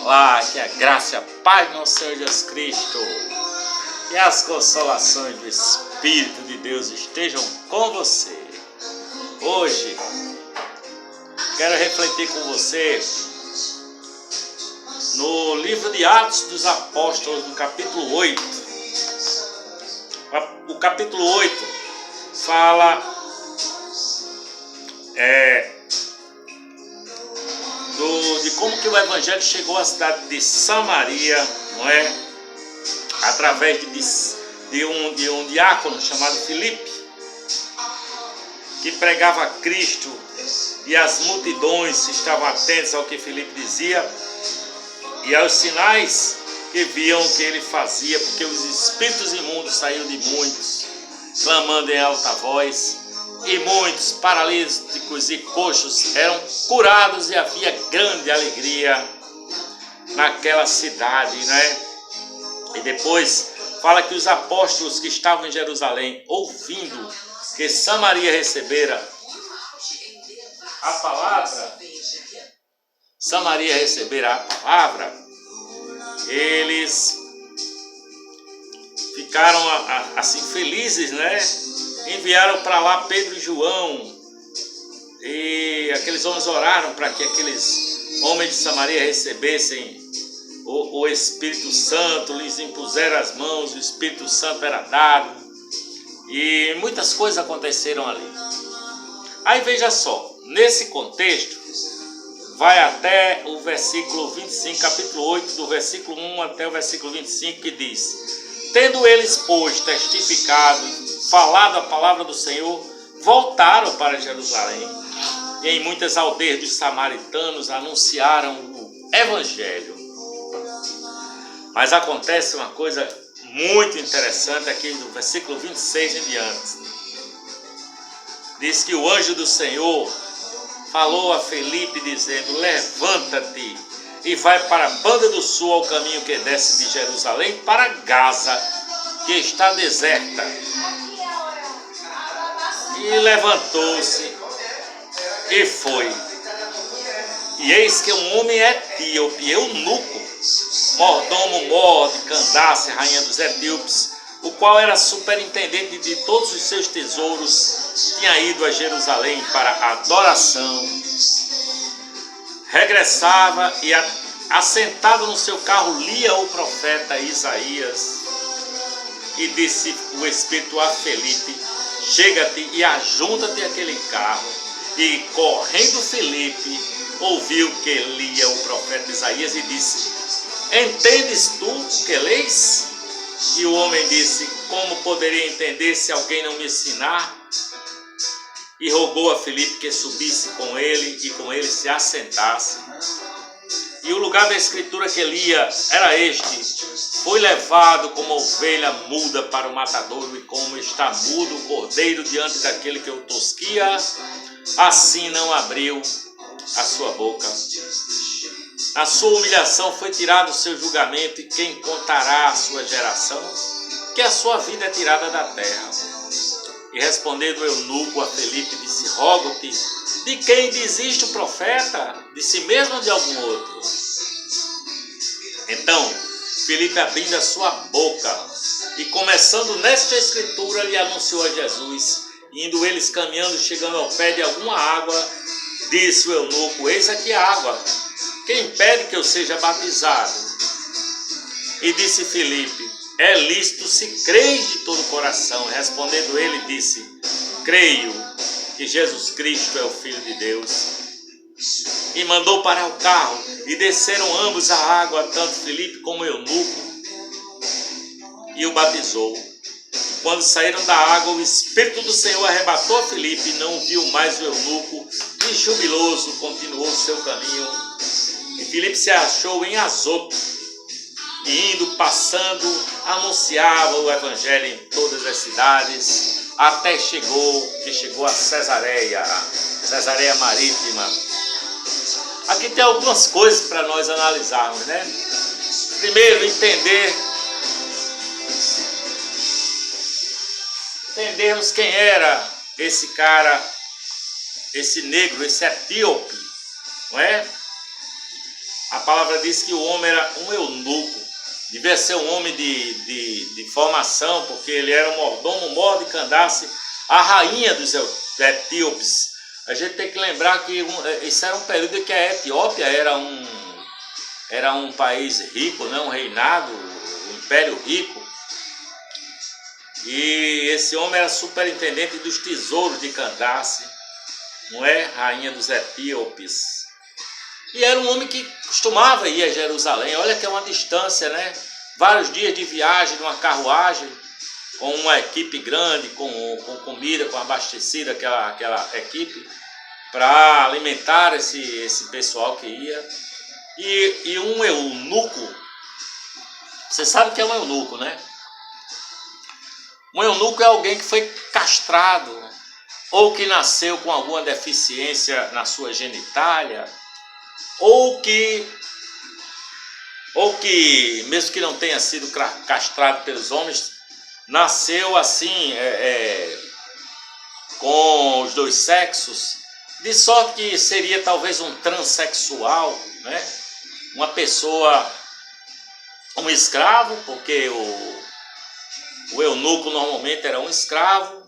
Olá, que a graça e a paz do nosso Senhor Jesus Cristo e as consolações do Espírito de Deus estejam com você. Hoje quero refletir com você no livro de Atos dos Apóstolos, no capítulo 8. O capítulo 8 fala de como que o Evangelho chegou à cidade de Samaria, não é? Através de um diácono chamado Filipe, que pregava a Cristo, e as multidões estavam atentas ao que Filipe dizia e aos sinais que viam que ele fazia, porque os espíritos imundos saíram de muitos, clamando em alta voz, e muitos paralíticos e coxos eram curados, e havia grande alegria naquela cidade, né? E depois fala que os apóstolos que estavam em Jerusalém, ouvindo que Samaria recebera a palavra, eles ficaram assim felizes, né? Enviaram para lá Pedro e João, e aqueles homens oraram para que aqueles homens de Samaria recebessem o Espírito Santo, lhes impuseram as mãos, o Espírito Santo era dado, e muitas coisas aconteceram ali. Aí veja só, nesse contexto, vai até o versículo 25, capítulo 8, do versículo 1 até o versículo 25, que diz: tendo eles, pois, testificado, falado a palavra do Senhor, voltaram para Jerusalém, e em muitas aldeias dos samaritanos anunciaram o Evangelho. Mas acontece uma coisa muito interessante aqui no versículo 26 em diante. Diz que o anjo do Senhor falou a Filipe dizendo: levanta-te e vai para a banda do sul, ao caminho que desce de Jerusalém para Gaza, que está deserta. E levantou-se e foi. E eis que um homem etíope, eunuco, mordomo de Candace, rainha dos etíopes, o qual era superintendente de todos os seus tesouros, tinha ido a Jerusalém para adoração. Regressava e, assentado no seu carro, lia o profeta Isaías. E disse o Espírito a Filipe: chega-te e ajunta-te àquele carro. E correndo Filipe, ouviu que lia o profeta Isaías e disse: entendes tu o que leis? E o homem disse: como poderia entender se alguém não me ensinar? E rogou a Filipe que subisse com ele e com ele se assentasse. E o lugar da escritura que lia era este: foi levado como ovelha muda para o matadouro, e como está mudo o cordeiro diante daquele que o tosquia, assim não abriu a sua boca. Na sua humilhação foi tirado o seu julgamento, e quem contará a sua geração? Que a sua vida é tirada da terra. E respondendo o eunuco a Filipe, disse: rogo-te, de quem diz isto o profeta? De si mesmo ou de algum outro? Então Filipe, abrindo a sua boca e começando nesta escritura, lhe anunciou a Jesus. Indo eles caminhando, chegando ao pé de alguma água, disse o eunuco: eis aqui a água, quem impede que eu seja batizado? E disse Filipe: é lícito se creis de todo o coração. Respondendo ele, disse: creio que Jesus Cristo é o Filho de Deus. E mandou parar o carro, e desceram ambos a água, tanto Filipe como o eunuco, e o batizou. E quando saíram da água, o Espírito do Senhor arrebatou a Filipe, e não viu mais o eunuco, e jubiloso continuou o seu caminho. E Filipe se achou em Azoto, e indo, passando, anunciava o Evangelho em todas as cidades, até que chegou a Cesareia Marítima. Aqui tem algumas coisas para nós analisarmos, né? Primeiro, entendermos quem era esse cara, esse negro, esse etíope, não é? A palavra diz que o homem era um eunuco. Devia ser um homem de formação, porque ele era um mordomo mor de Candace, a rainha dos etíopes. A gente tem que lembrar que isso era um período em que a Etiópia era um país rico, né? Um reinado, um império rico. E esse homem era superintendente dos tesouros de Candace, não é? Rainha dos etíopes. E era um homem que costumava ir a Jerusalém. Olha que é uma distância, né? Vários dias de viagem numa carruagem, com uma equipe grande, com comida, com abastecida aquela equipe, para alimentar esse pessoal que ia. E um eunuco, você sabe o que é um eunuco, né? Um eunuco é alguém que foi castrado, ou que nasceu com alguma deficiência na sua genitália, ou que mesmo que não tenha sido castrado pelos homens, nasceu assim, com os dois sexos, de sorte que seria talvez um transexual, né? Uma pessoa, um escravo, porque o eunuco normalmente era um escravo,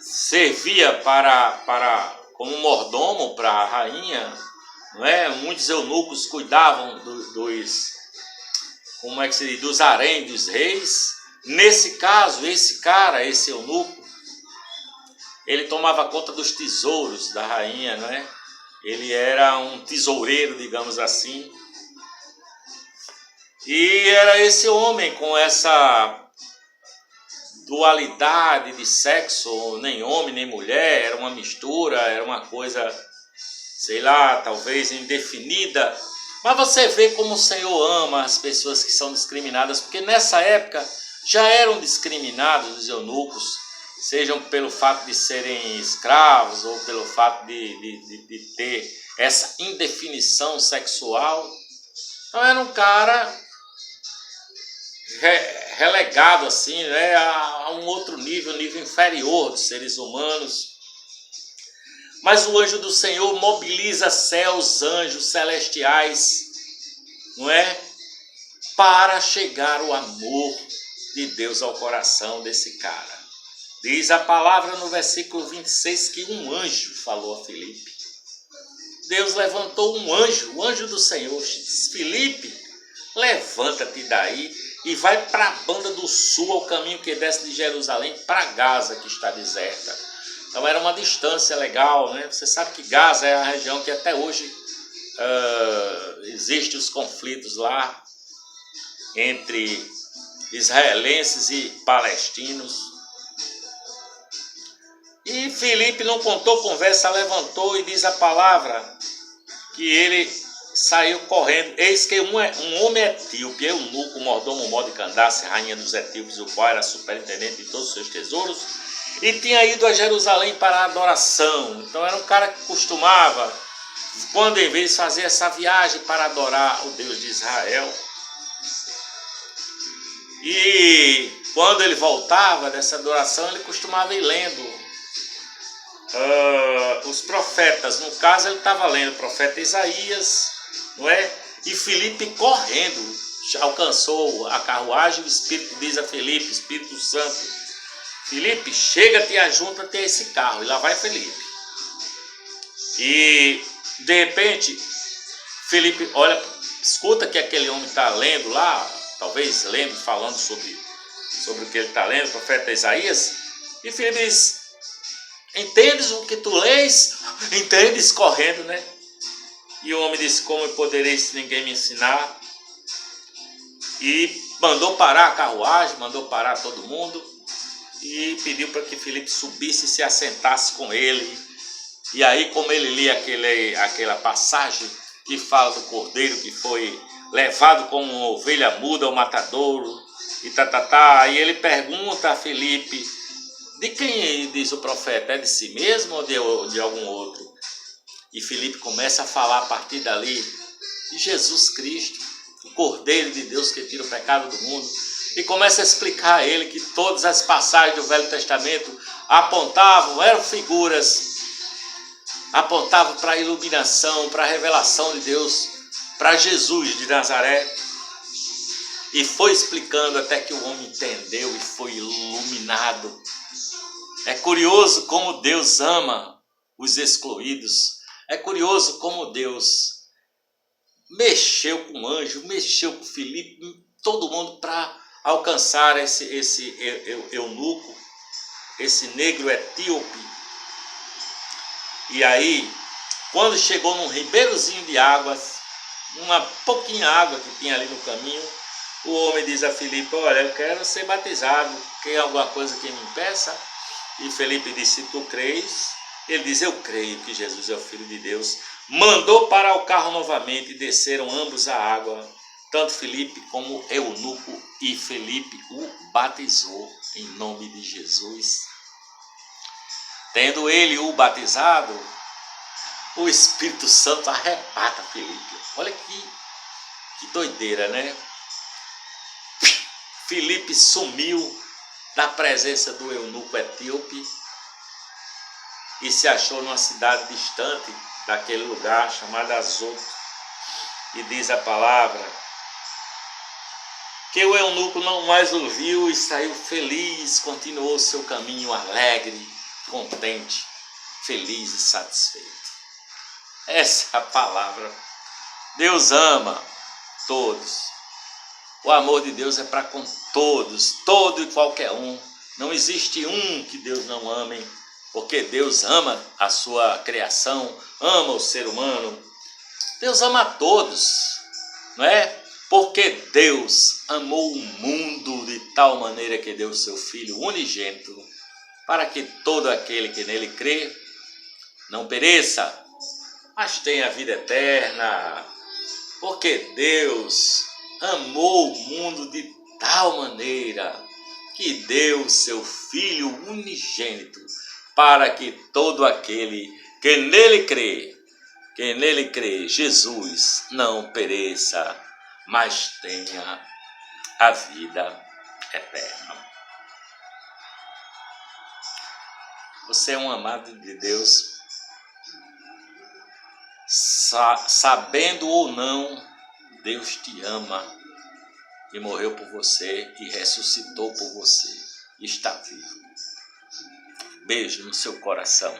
servia como mordomo para a rainha, não é? Muitos eunucos cuidavam dos haréns dos reis. Nesse caso, esse eunuco, ele tomava conta dos tesouros da rainha, não é? Ele era um tesoureiro, digamos assim. E era esse homem com essa dualidade de sexo, nem homem nem mulher, era uma mistura, era uma coisa, sei lá, talvez indefinida. Mas você vê como o Senhor ama as pessoas que são discriminadas, porque nessa época já eram discriminados os eunucos, sejam pelo fato de serem escravos ou pelo fato de ter essa indefinição sexual. Então era um cara relegado assim, né, a um outro nível, nível inferior dos seres humanos. Mas o anjo do Senhor mobiliza céus, anjos celestiais, não é? Para chegar o amor de Deus ao coração desse cara. Diz a palavra no versículo 26 que um anjo falou a Filipe. Deus levantou um anjo, o anjo do Senhor, diz: Filipe, levanta-te daí e vai para a banda do sul, ao caminho que desce de Jerusalém para Gaza, que está deserta. Então era uma distância legal, né? Você sabe que Gaza é a região que até hoje existem os conflitos lá entre israelenses e palestinos. E Filipe não contou conversa, levantou e diz a palavra que ele saiu correndo. Eis que um homem etíope, eunuco, mordomo mor de Candace, rainha dos etíopes, o qual era superintendente de todos os seus tesouros, e tinha ido a Jerusalém para a adoração. Então era um cara que costumava, quando em vez de fazer essa viagem para adorar o Deus de Israel, e quando ele voltava dessa adoração, ele costumava ir lendo os profetas. No caso, ele estava lendo o profeta Isaías, não é? E Filipe, correndo, alcançou a carruagem. O Espírito diz a Filipe, Espírito Santo: Filipe, chega-te e ajunta-te a esse carro. E lá vai Filipe. E de repente, Filipe olha, escuta que aquele homem está lendo lá, talvez lendo, falando sobre o que ele está lendo, o profeta Isaías. E Filipe diz: entendes o que tu lês? Entendes? Correndo, né? E o homem disse: como eu poderei se ninguém me ensinar? E mandou parar a carruagem, mandou parar todo mundo e pediu para que Filipe subisse e se assentasse com ele. E aí, como ele lia aquela passagem que fala do cordeiro que foi levado como uma ovelha muda ao matadouro, e ele pergunta a Filipe: de quem diz o profeta? É de si mesmo ou de algum outro? E Filipe começa a falar a partir dali de Jesus Cristo, o Cordeiro de Deus que tira o pecado do mundo. E começa a explicar a ele que todas as passagens do Velho Testamento apontavam, eram figuras apontava para a iluminação, para a revelação de Deus, para Jesus de Nazaré. E foi explicando até que o homem entendeu e foi iluminado. É curioso como Deus ama os excluídos. É curioso como Deus mexeu com o anjo, mexeu com Filipe, todo mundo para alcançar esse eunuco, esse negro etíope. E aí, quando chegou num ribeirozinho de águas, uma pouquinha água que tinha ali no caminho, o homem diz a Filipe: olha, eu quero ser batizado, tem alguma coisa que me impeça? E Filipe disse: se tu crês, ele diz: eu creio que Jesus é o Filho de Deus. Mandou parar o carro novamente e desceram ambos a água, tanto Filipe como eunuco, e Filipe o batizou em nome de Jesus. Tendo ele o batizado, o Espírito Santo arrebata Filipe. Olha que doideira, né? Filipe sumiu da presença do eunuco etíope e se achou numa cidade distante daquele lugar chamado Azoto. E diz a palavra que o eunuco não mais o viu e saiu feliz, continuou seu caminho alegre, contente, feliz e satisfeito. Essa é a palavra. Deus ama todos. O amor de Deus é para com todos, todo e qualquer um. Não existe um que Deus não ame, porque Deus ama a sua criação, ama o ser humano. Deus ama a todos, não é? Porque Deus amou o mundo de tal maneira que deu seu Filho unigênito, para que todo aquele que nele crê não pereça, mas tenha a vida eterna. Porque Deus amou o mundo de tal maneira que deu seu Filho unigênito, para que todo aquele que nele crê, Jesus, não pereça, mas tenha a vida eterna. Você é um amado de Deus, sabendo ou não, Deus te ama e morreu por você e ressuscitou por você e está vivo. Beijo no seu coração.